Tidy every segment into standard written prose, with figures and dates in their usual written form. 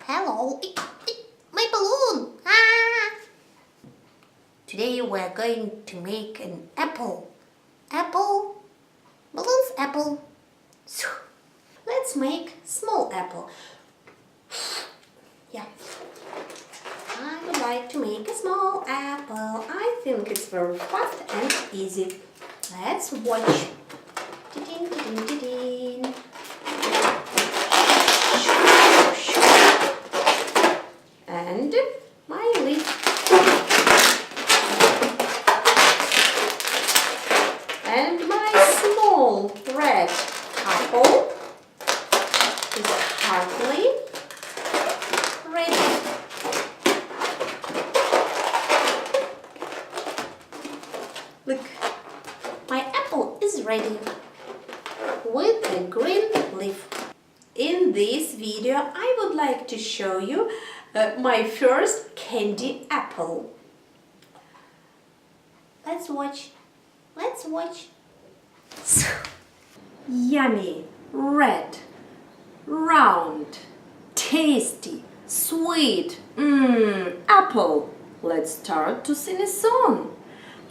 Hello, my balloon! Ah! Today we're going to make an apple. Apple, balloons apple. Let's make small apple. Yeah. I would like to make a small apple. I think it's very fast and easy. Let's watch. Ding, ding, ding, ding. And my lid. And my small red apple is hardly ready. Look, my apple is ready with a green leaf. In this video, I would like to show you my first candy apple. Let's watch. Let's watch. Yummy, red, round, tasty, sweet. Apple. Let's start to sing a song.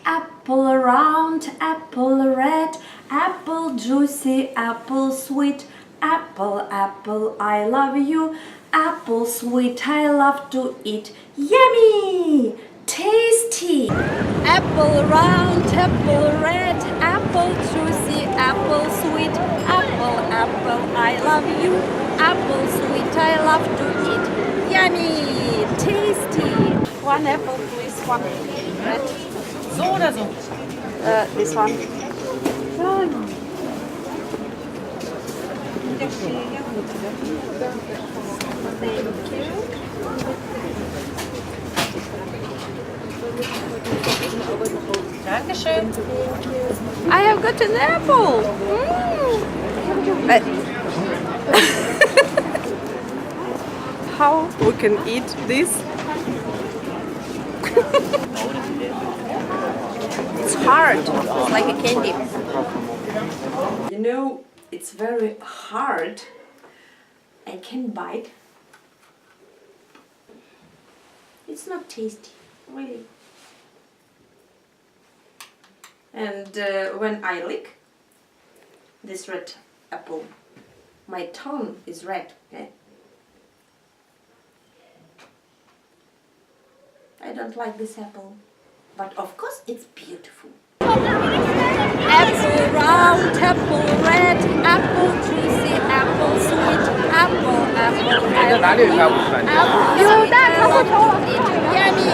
Apple round, apple red, apple juicy, apple sweet. Apple, apple, I love you. Apple sweet, I love to eat. Yummy! Tasty! Apple round, apple red, apple juicy, apple sweet. Apple, apple, I love you. Apple sweet, I love to eat. Yummy! Tasty! One apple, please. One red. So oder so? This one. Thank you. Dankeschön. I have got an apple. How we can eat this? It's hard. It's like a candy. You know, it's very hard. I can bite. It's not tasty, really. And when I lick this red apple, my tongue is red. Okay? I don't like this apple, but of course it's beautiful. Apple round, apple red, apple juicy, apple sweet, apple, apple, yummy,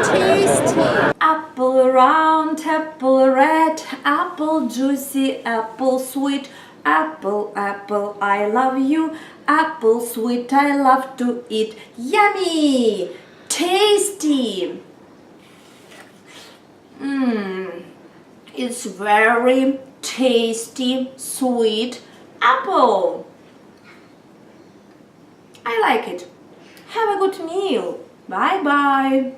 tasty. Apple round, apple red, apple juicy, apple sweet. Apple, apple, I love you. Apple sweet, I love to eat. Yummy! Tasty! It's very tasty, sweet apple. I like it. Have a good meal. Bye bye.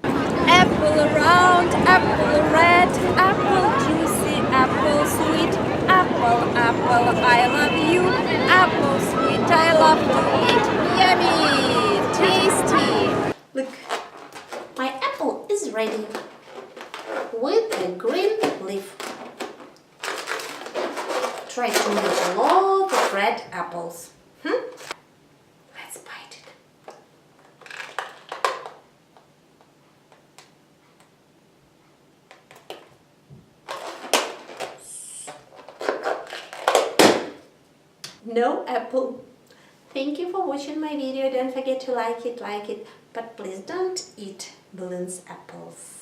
Apple round, apple red, apple juicy, apple sweet, apple, apple, I love you. Apple sweet, I love to eat. Yummy, tasty. Look, my apple is ready with a green leaf. Try to make a lot of red apples. Let's bite it. No apple. Thank you for watching my video. Don't forget to like it, but please don't eat balloons apples.